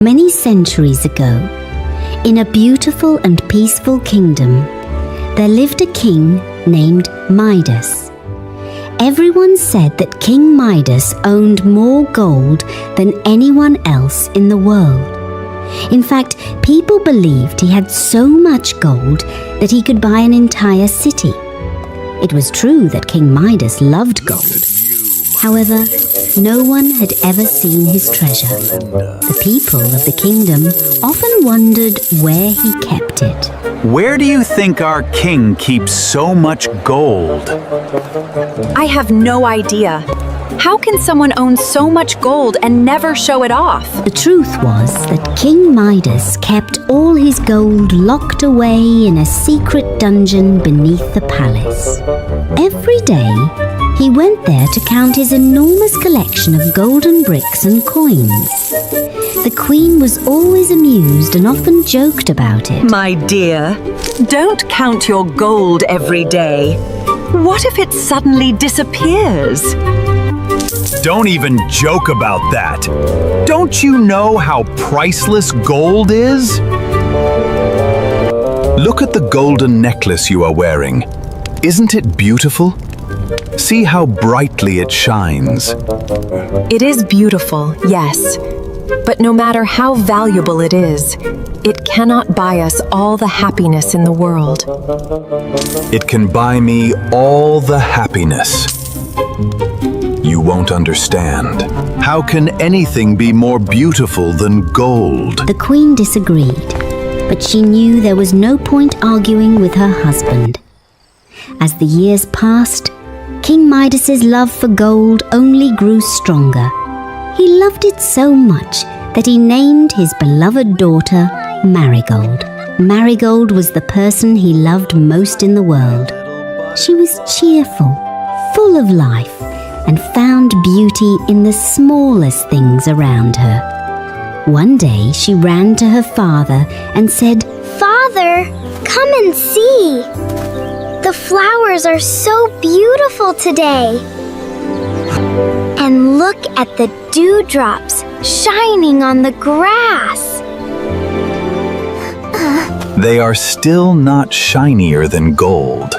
Many centuries ago, in a beautiful and peaceful kingdom, there lived a king named Midas. Everyone said that King Midas owned more gold than anyone else in the world. In fact, people believed he had so much gold that he could buy an entire city. It was true that King Midas loved gold. However, no one had ever seen his treasure. The people of the kingdom often wondered where he kept it. Where do you think our king keeps so much gold? I have no idea. How can someone own so much gold and never show it off? The truth was that King Midas kept all his gold locked away in a secret dungeon beneath the palace. Every day, he went there to count his enormous collection of golden bricks and coins. The queen was always amused and often joked about it. My dear, don't count your gold every day. What if it suddenly disappears? Don't even joke about that. Don't you know how priceless gold is? Look at the golden necklace you are wearing. Isn't it beautiful? See how brightly it shines. It is beautiful, yes. But no matter how valuable it is, it cannot buy us all the happiness in the world. It can buy me all the happiness. You won't understand. How can anything be more beautiful than gold? The queen disagreed, but she knew there was no point arguing with her husband. As the years passed, King Midas's love for gold only grew stronger. He loved it so much that he named his beloved daughter Marigold. Marigold was the person he loved most in the world. She was cheerful, full of life, and found beauty in the smallest things around her. One day she ran to her father and said, "Father, come and see! The flowers are so beautiful today! And look at the dewdrops shining on the grass!" They are still not shinier than gold.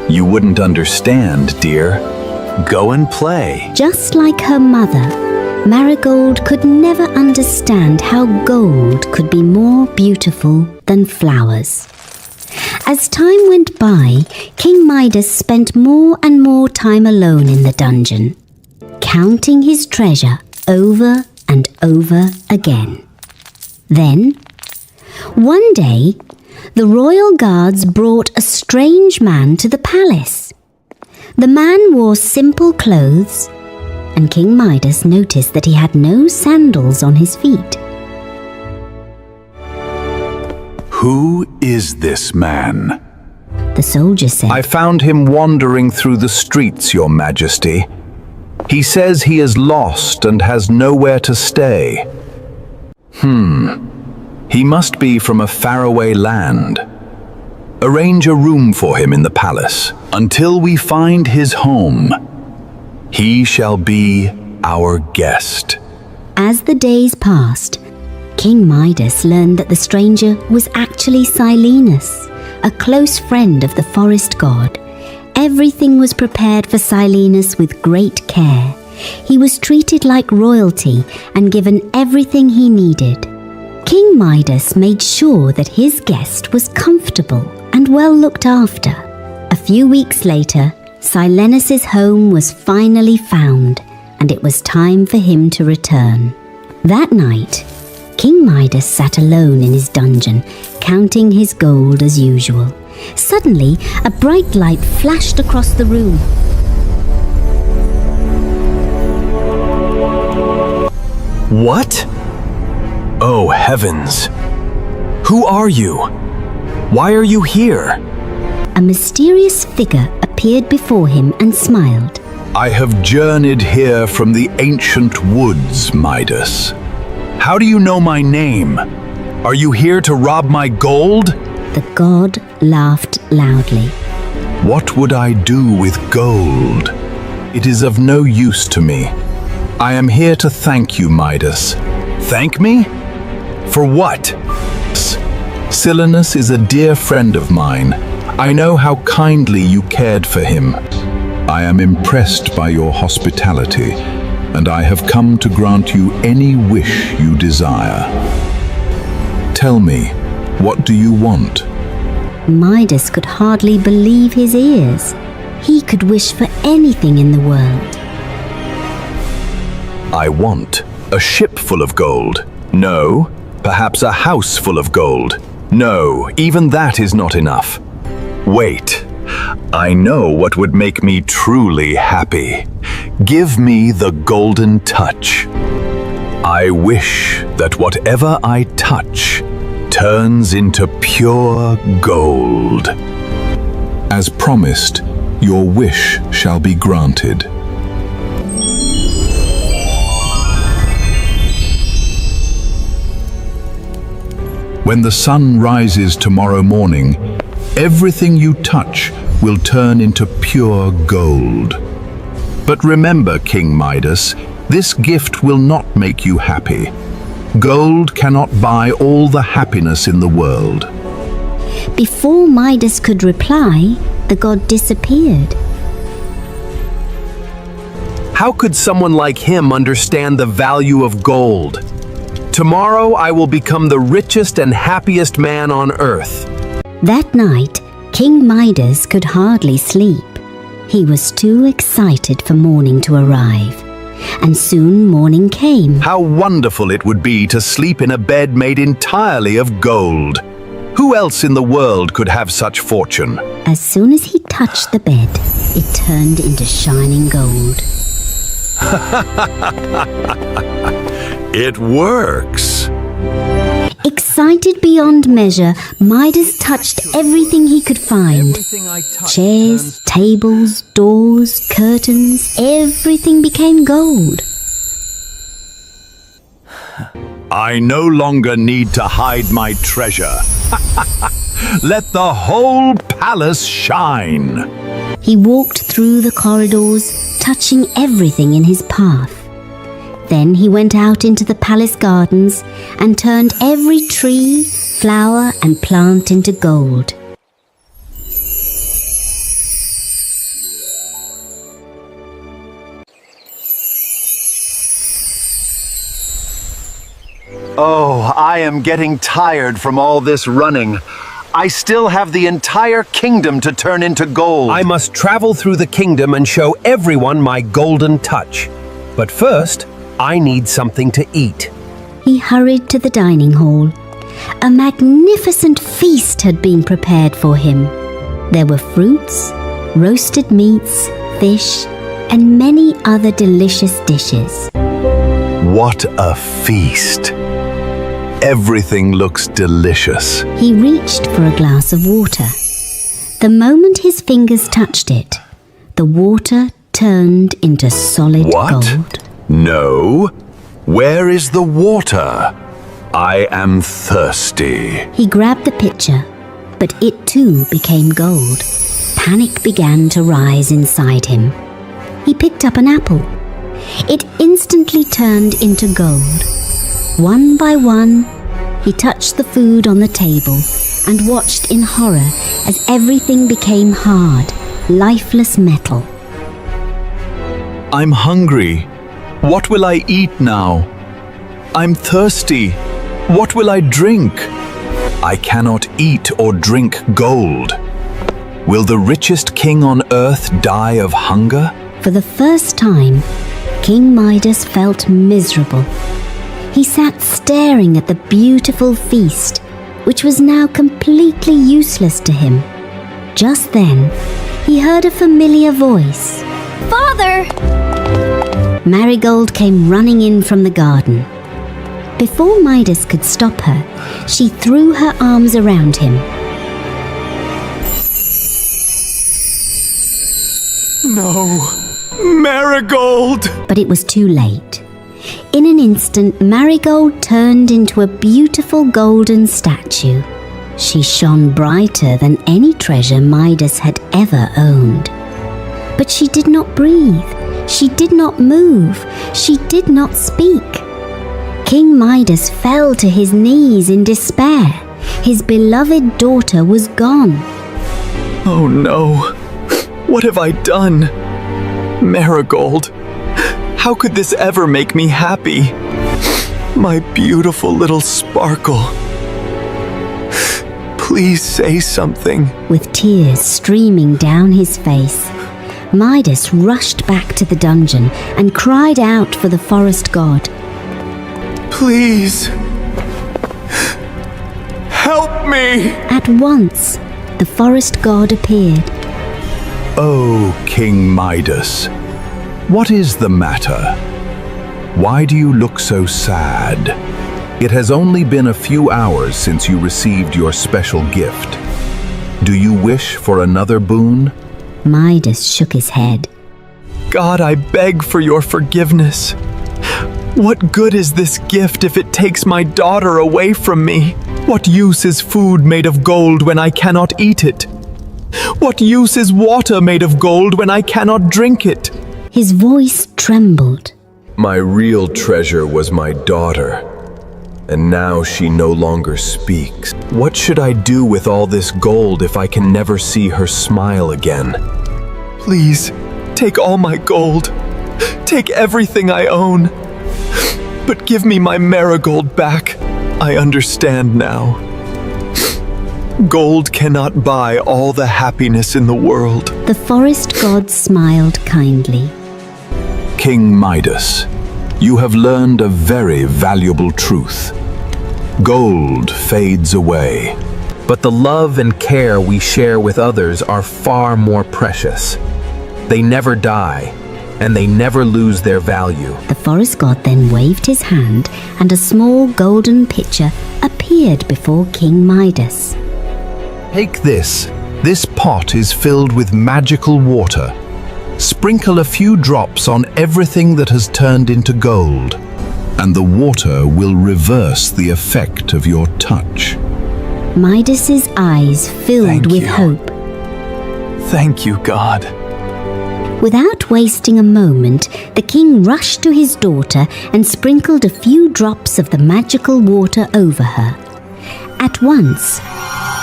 You wouldn't understand, dear. Go and play. Just like her mother, Marigold could never understand how gold could be more beautiful than flowers. As time went by, King Midas spent more and more time alone in the dungeon, counting his treasure over and over again. Then, one day, the royal guards brought a strange man to the palace. The man wore simple clothes, and King Midas noticed that he had no sandals on his feet. Who is this man? The soldier said, I found him wandering through the streets, Your Majesty. He says he is lost and has nowhere to stay. He must be from a faraway land. Arrange a room for him in the palace until we find his home. He shall be our guest. As the days passed, King Midas learned that the stranger was actually Silenus, a close friend of the forest god. Everything was prepared for Silenus with great care. He was treated like royalty and given everything he needed. King Midas made sure that his guest was comfortable and well looked after. A few weeks later, Silenus's home was finally found, and it was time for him to return. That night, King Midas sat alone in his dungeon, counting his gold as usual. Suddenly, a bright light flashed across the room. What? Oh, heavens! Who are you? Why are you here? A mysterious figure appeared before him and smiled. I have journeyed here from the ancient woods, Midas. How do you know my name? Are you here to rob my gold? The god laughed loudly. What would I do with gold? It is of no use to me. I am here to thank you, Midas. Thank me? For what? Silenus is a dear friend of mine. I know how kindly you cared for him. I am impressed by your hospitality, and I have come to grant you any wish you desire. Tell me, what do you want? Midas could hardly believe his ears. He could wish for anything in the world. I want a ship full of gold. No, perhaps a house full of gold. No, even that is not enough. Wait, I know what would make me truly happy. Give me the golden touch. I wish that whatever I touch turns into pure gold. As promised, your wish shall be granted. When the sun rises tomorrow morning, everything you touch will turn into pure gold. But remember, King Midas, this gift will not make you happy. Gold cannot buy all the happiness in the world. Before Midas could reply, the god disappeared. How could someone like him understand the value of gold? Tomorrow I will become the richest and happiest man on earth. That night, King Midas could hardly sleep. He was too excited for morning to arrive. And soon morning came. How wonderful it would be to sleep in a bed made entirely of gold. Who else in the world could have such fortune? As soon as he touched the bed, it turned into shining gold. It works. Excited beyond measure, Midas touched everything he could find. Chairs, tables, doors, curtains, everything became gold. I no longer need to hide my treasure. Let the whole palace shine. He walked through the corridors, touching everything in his path. Then he went out into the palace gardens and turned every tree, flower, and plant into gold. Oh, I am getting tired from all this running. I still have the entire kingdom to turn into gold. I must travel through the kingdom and show everyone my golden touch. But first, I need something to eat. He hurried to the dining hall. A magnificent feast had been prepared for him. There were fruits, roasted meats, fish, and many other delicious dishes. What a feast! Everything looks delicious. He reached for a glass of water. The moment his fingers touched it, the water turned into solid gold. No. Where is the water? I am thirsty. He grabbed the pitcher, but it too became gold. Panic began to rise inside him. He picked up an apple. It instantly turned into gold. One by one, he touched the food on the table and watched in horror as everything became hard, lifeless metal. I'm hungry. What will I eat now? I'm thirsty. What will I drink? I cannot eat or drink gold. Will the richest king on earth die of hunger? For the first time, King Midas felt miserable. He sat staring at the beautiful feast, which was now completely useless to him. Just then, he heard a familiar voice. Father! Marigold came running in from the garden. Before Midas could stop her, she threw her arms around him. No, Marigold! But it was too late. In an instant, Marigold turned into a beautiful golden statue. She shone brighter than any treasure Midas had ever owned. But she did not breathe. She did not move. She did not speak. King Midas fell to his knees in despair. His beloved daughter was gone. Oh no, what have I done? Marigold, how could this ever make me happy? My beautiful little sparkle. Please say something. With tears streaming down his face, Midas rushed back to the dungeon and cried out for the forest god. Please, help me! At once, the forest god appeared. Oh, King Midas, what is the matter? Why do you look so sad? It has only been a few hours since you received your special gift. Do you wish for another boon? Midas shook his head. God, I beg for your forgiveness. What good is this gift if it takes my daughter away from me? What use is food made of gold when I cannot eat it? What use is water made of gold when I cannot drink it? His voice trembled. My real treasure was my daughter, and now she no longer speaks. What should I do with all this gold if I can never see her smile again? Please, take all my gold. Take everything I own. But give me my marigold back. I understand now. Gold cannot buy all the happiness in the world. The forest god smiled kindly. King Midas, you have learned a very valuable truth. Gold fades away, but the love and care we share with others are far more precious. They never die, and they never lose their value. The forest god then waved his hand, and a small golden pitcher appeared before King Midas. Take this. This pot is filled with magical water. Sprinkle a few drops on everything that has turned into gold, and the water will reverse the effect of your touch. Midas's eyes filled Thank with you. hope. Thank you, God. Without wasting a moment, the king rushed to his daughter and sprinkled a few drops of the magical water over her. At once,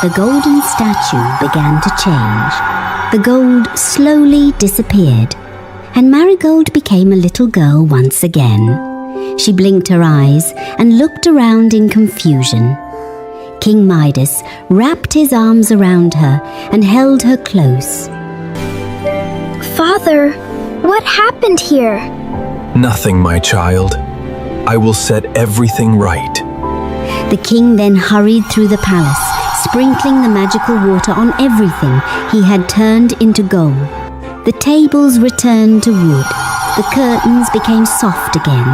the golden statue began to change. The gold slowly disappeared, and Marigold became a little girl once again. She blinked her eyes and looked around in confusion. King Midas wrapped his arms around her and held her close. Father, what happened here? Nothing, my child. I will set everything right. The king then hurried through the palace, sprinkling the magical water on everything he had turned into gold. The tables returned to wood, the curtains became soft again,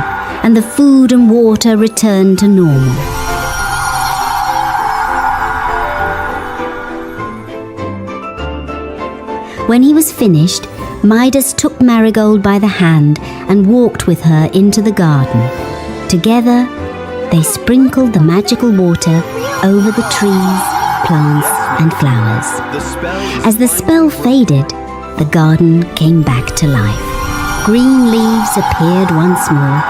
and the food and water returned to normal. When he was finished, Midas took Marigold by the hand and walked with her into the garden. Together, they sprinkled the magical water over the trees, plants, and flowers. As the spell faded, the garden came back to life. Green leaves appeared once more,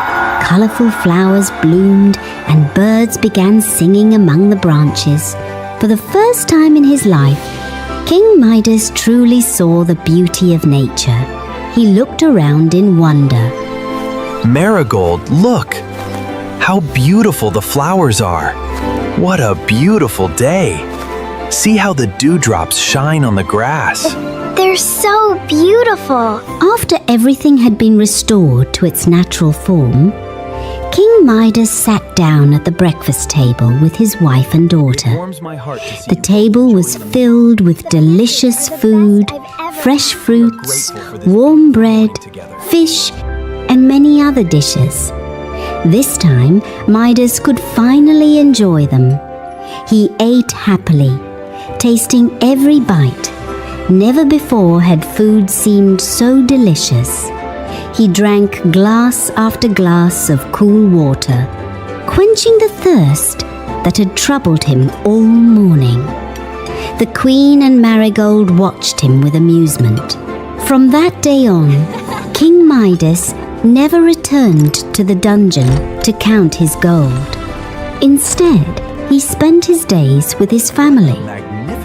colourful flowers bloomed, and birds began singing among the branches. For the first time in his life, King Midas truly saw the beauty of nature. He looked around in wonder. Marigold, look! How beautiful the flowers are! What a beautiful day! See how the dewdrops shine on the grass. They're so beautiful. After everything had been restored to its natural form, King Midas sat down at the breakfast table with his wife and daughter. The table was filled with delicious food, fresh fruits, warm bread, fish, and many other dishes. This time, Midas could finally enjoy them. He ate happily, tasting every bite. Never before had food seemed so delicious. He drank glass after glass of cool water, quenching the thirst that had troubled him all morning. The Queen and Marigold watched him with amusement. From that day on, King Midas never returned to the dungeon to count his gold. Instead, he spent his days with his family.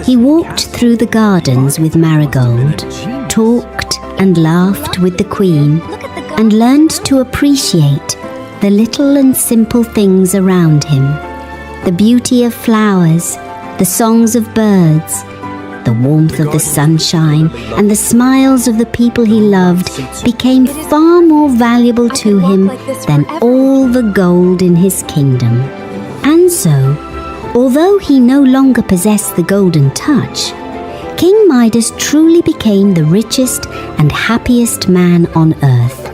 He walked through the gardens with Marigold, talked and laughed with the Queen, and learned to appreciate the little and simple things around him. The beauty of flowers, the songs of birds, the warmth of the sunshine, and the smiles of the people he loved became far more valuable to him than all the gold in his kingdom. And so, although he no longer possessed the golden touch, King Midas truly became the richest and happiest man on earth.